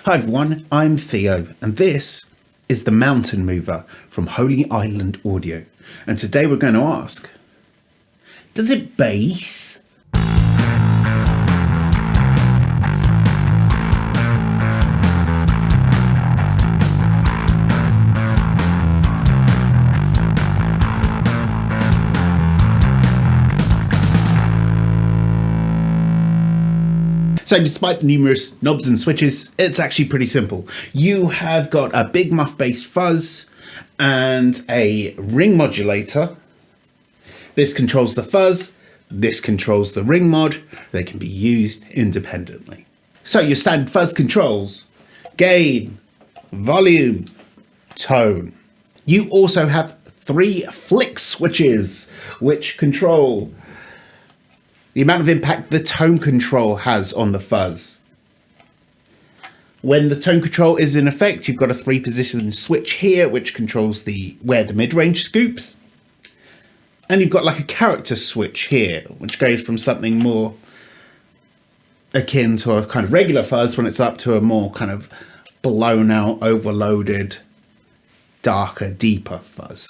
Hi everyone, I'm Theo, and this is the Mountain Mover from Holy Island Audio. And today we're going to ask, does it bass? So despite the numerous knobs and switches, it's actually pretty simple. You have got a big muff-based fuzz and a ring modulator. This controls the fuzz, this controls the ring mod. They can be used independently. So your standard fuzz controls gain, volume, tone. You also have 3 flick switches which control the amount of impact the tone control has on the fuzz. When the tone control is in effect, you've got a 3-position switch here, which controls where the mid-range scoops. And you've got like a character switch here, which goes from something more akin to a kind of regular fuzz when it's up to a more kind of blown out, overloaded, darker, deeper fuzz.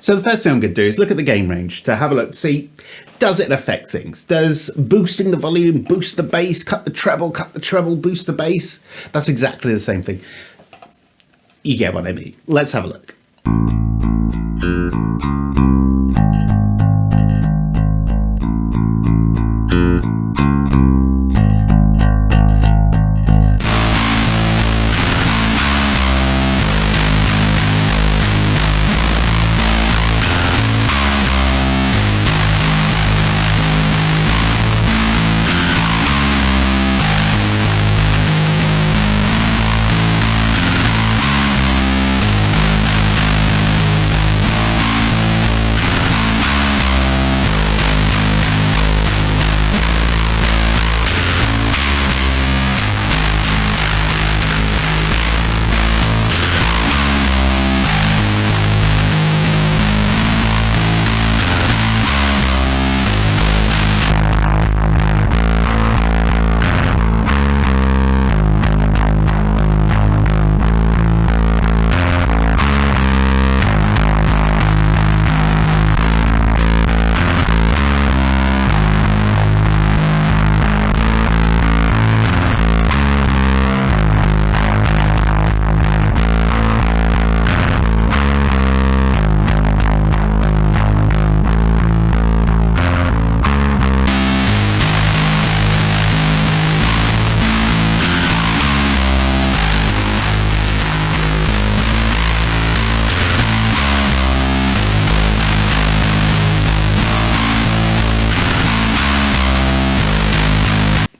So the first thing I'm going to do is look at the gain range to have a look, see, does it affect things? Does boosting the volume boost the bass, cut the treble, boost the bass? That's exactly the same thing. You get what I mean. Let's have a look.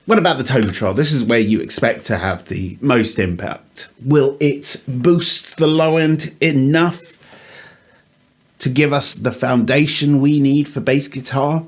What about the tone control? This is where you expect to have the most impact. Will it boost the low end enough to give us the foundation we need for bass guitar?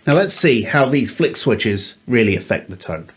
Now let's see how these flick switches really affect the tone.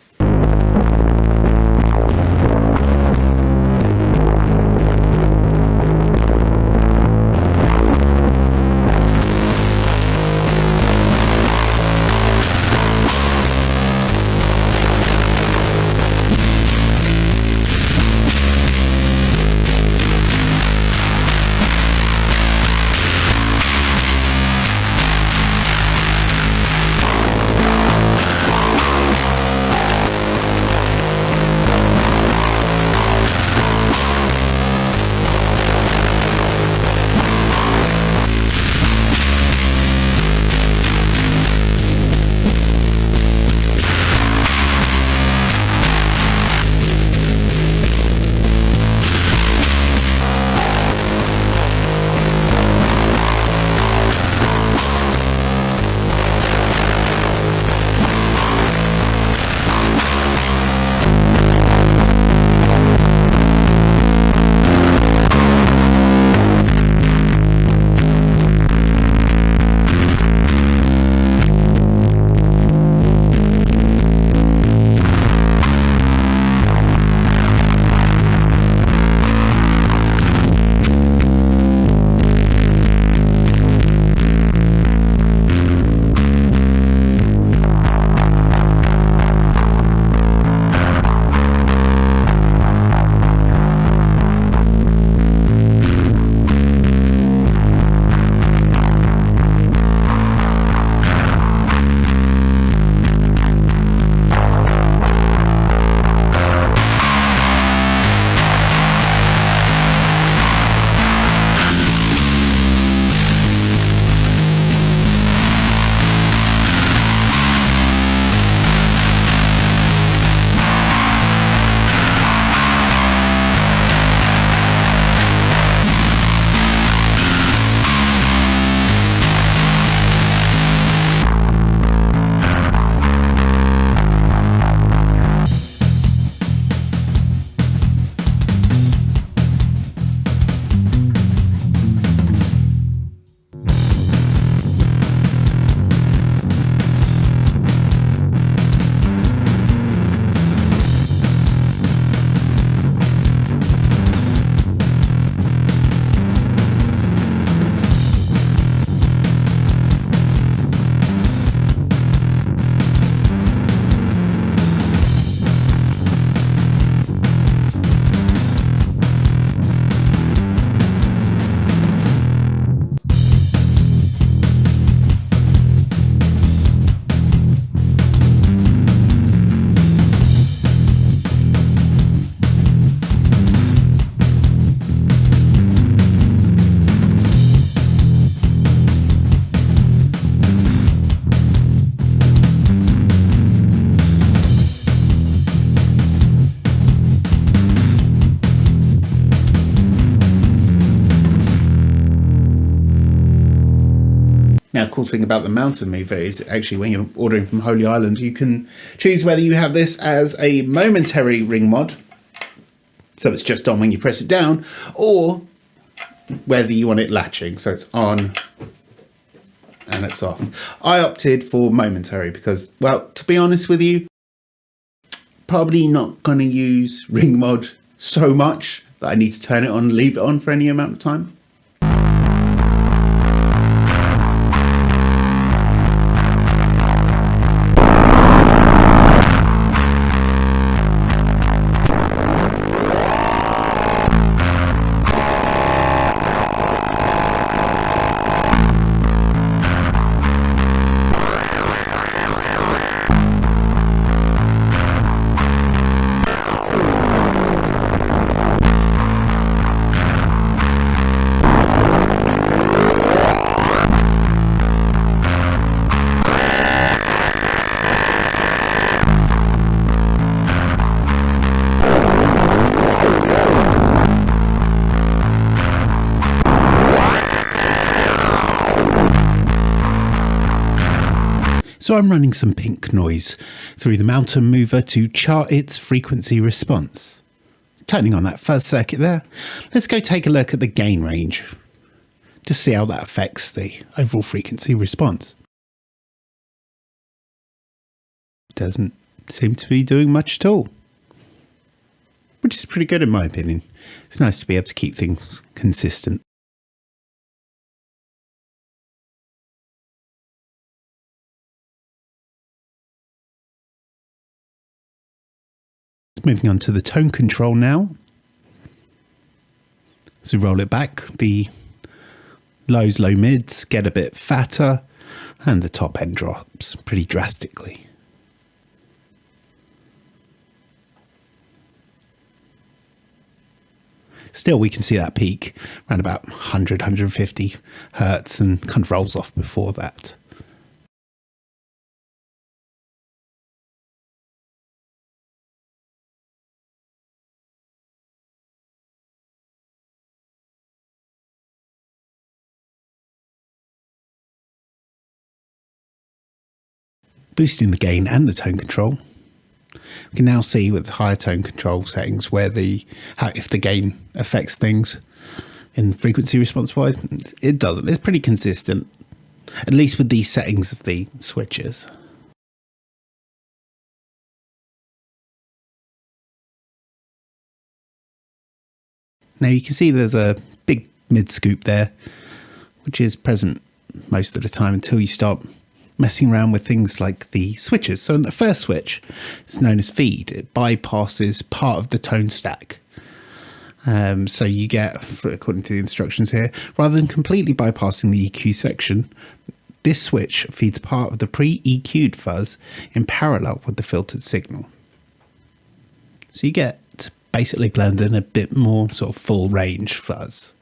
Now, cool thing about the mountain mover is actually when you're ordering from Holy Island, you can choose whether you have this as a momentary ring mod, so it's just on when you press it down, or whether you want it latching, so it's on and it's off. I opted for momentary because, well, to be honest with you, probably not going to use ring mod so much that I need to turn it on and leave it on for any amount of time. So I'm running some pink noise through the mountain mover to chart its frequency response. Turning on that fuzz circuit there, let's go take a look at the gain range to see how that affects the overall frequency response. doesn't seem to be doing much at all, which is pretty good in my opinion. It's nice to be able to keep things consistent. Moving on to the tone control now. As we roll it back, the lows, low mids get a bit fatter and the top end drops pretty drastically. Still, we can see that peak around about 100, 150 hertz and kind of rolls off before that. Boosting the gain and the tone control. We can now see with higher tone control settings where if the gain affects things in frequency response wise. It doesn't. It's pretty consistent, at least with these settings of the switches. Now you can see there's a big mid scoop there, which is present most of the time until you start messing around with things like the switches. So in the first switch, it's known as feed. It bypasses part of the tone stack. So you get, according to the instructions here, rather than completely bypassing the EQ section, this switch feeds part of the pre-EQ'd fuzz in parallel with the filtered signal. So you get basically blend in a bit more sort of full range fuzz.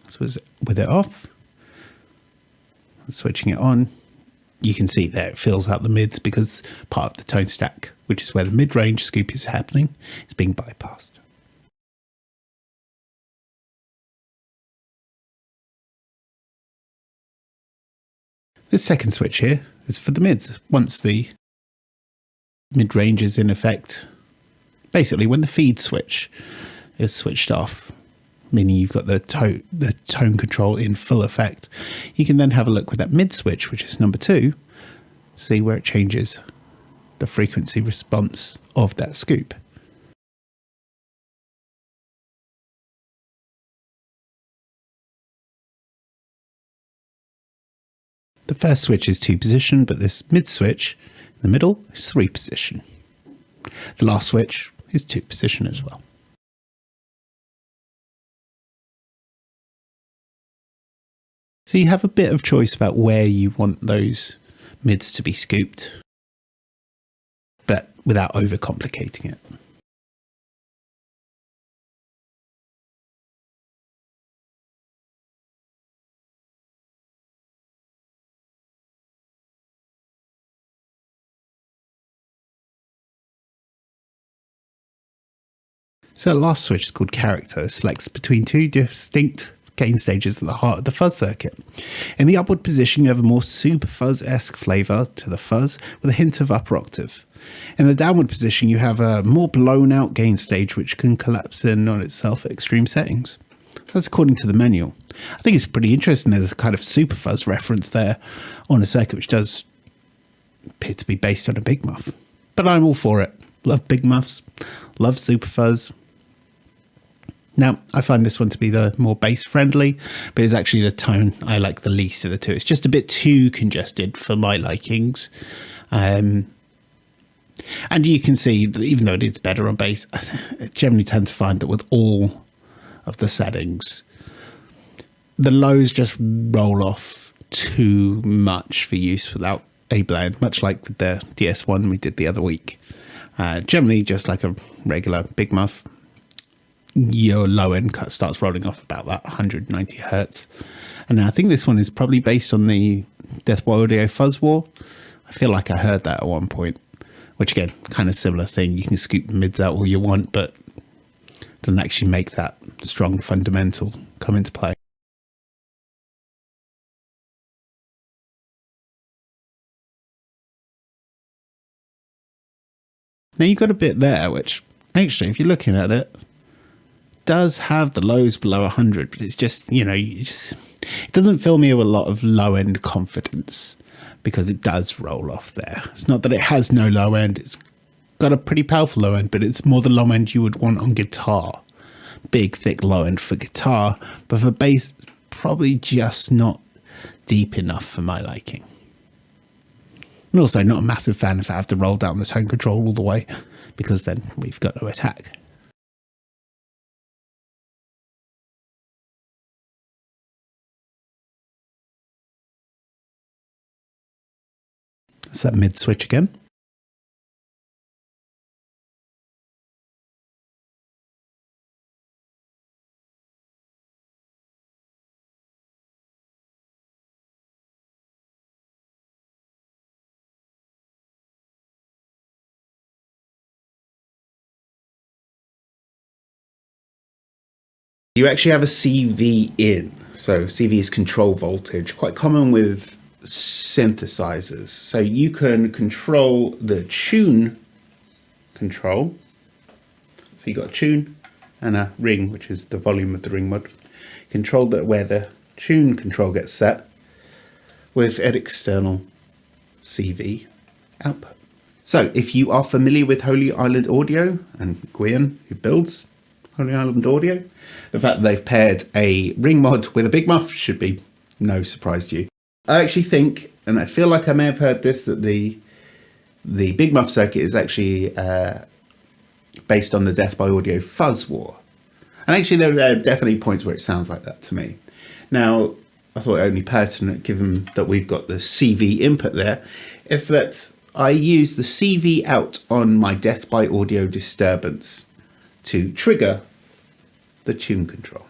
So with it off, switching it on, you can see there it fills out the mids because part of the tone stack, which is where the mid-range scoop is happening, is being bypassed. This second switch here is for the mids. Once the mid-range is in effect, basically when the feed switch is switched off, meaning you've got the tone control in full effect, you can then have a look with that mid switch, which is number 2, see where it changes the frequency response of that scoop. The first switch is 2 position, but this mid switch in the middle is 3 position. The last switch is 2 position as well. So you have a bit of choice about where you want those mids to be scooped, but without overcomplicating it. So the last switch is called character. It selects between 2 distinct gain stages at the heart of the fuzz circuit. In the upward position, you have a more super fuzz-esque flavour to the fuzz with a hint of upper octave. In the downward position, you have a more blown out gain stage which can collapse in on itself at extreme settings. That's according to the manual. I think it's pretty interesting. There's a kind of super fuzz reference there on a circuit which does appear to be based on a big muff. But I'm all for it. Love big muffs, love super fuzz. Now, I find this one to be the more bass friendly, but it's actually the tone I like the least of the two. It's just a bit too congested for my likings. And you can see that even though it is better on bass, I generally tend to find that with all of the settings, the lows just roll off too much for use without a blend, much like with the DS1 we did the other week. Generally just like a regular big muff. Your low end cut starts rolling off about that 190 hertz. And I think this one is probably based on the Death by Audio Fuzz War. I feel like I heard that at one point, which again, kind of similar thing. You can scoop the mids out all you want, but doesn't actually make that strong fundamental come into play. Now you've got a bit there, which actually, if you're looking at it, does have the lows below 100, but it's just, it doesn't fill me with a lot of low-end confidence because it does roll off there. It's not that it has no low end. It's got a pretty powerful low end, but it's more the low end you would want on guitar. Big, thick low end for guitar, but for bass, it's probably just not deep enough for my liking. I'm also not a massive fan if I have to roll down the tone control all the way, because then we've got no attack. That's that mid switch again. You actually have a CV in. So CV is control voltage, quite common with synthesizers. So you can control the tune control. So you got a tune and a ring, which is the volume of the ring mod. Control that where the tune control gets set with an external CV output. So if you are familiar with Holy Island Audio and Gwion, who builds Holy Island Audio, the fact that they've paired a ring mod with a big muff should be no surprise to you. I actually think, and I feel like I may have heard this, that the big muff circuit is actually based on the Death by Audio Fuzz war. And actually there are definitely points where it sounds like that to me. Now, I thought only pertinent, given that we've got the CV input there, is that I use the CV out on my Death by Audio disturbance to trigger the tune control.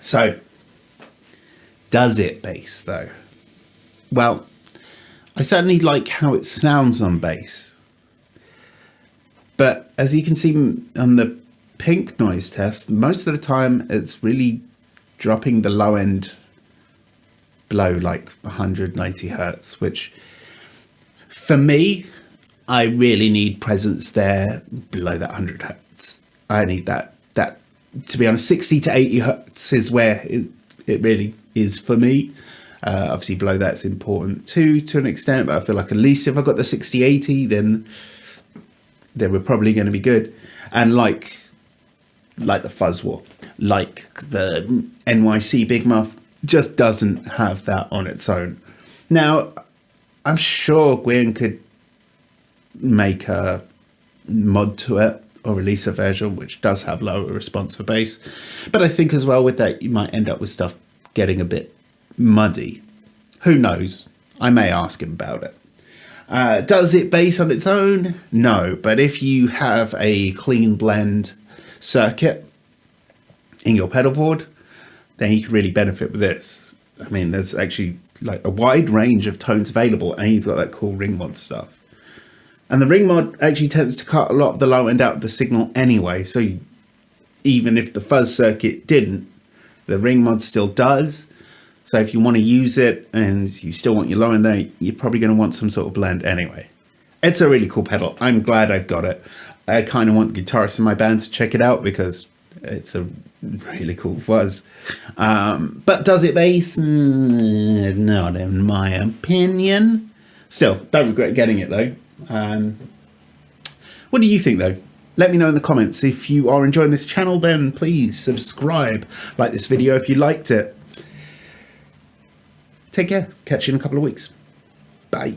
So, does it bass though? Well, I certainly like how it sounds on bass. But as you can see on the pink noise test, most of the time it's really dropping the low end below like 190 hertz, which for me, I really need presence there below that 100 hertz. I need that, to be honest, 60 to 80 hertz is where it really is for me. Obviously below that's important too, to an extent, but I feel like at least if I got the 60, 80, then we're probably going to be good. And like the Fuzz War, like the NYC Big Muff, just doesn't have that on its own. Now, I'm sure Gwyn could make a mod to it or release a version which does have lower response for bass. But I think as well with that, you might end up with stuff getting a bit muddy. Who knows? I may ask him about it. Does it bass on its own? No, but if you have a clean blend circuit in your pedal board, then you could really benefit with this. I mean, there's actually like a wide range of tones available, and you've got that cool ring mod stuff. And the ring mod actually tends to cut a lot of the low end out of the signal anyway, so even if the fuzz circuit didn't, the ring mod still does. So if you want to use it and you still want your low end there, you're probably going to want some sort of blend anyway. It's a really cool pedal. I'm glad I've got it. I kind of want the guitarists in my band to check it out because it's a really cool fuzz. But does it bass? Not in my opinion. Still, don't regret getting it though. What do you think though? Let me know in the comments. If you are enjoying this channel, then please subscribe, like this video if you liked it. Take care. Catch you in a couple of weeks. Bye.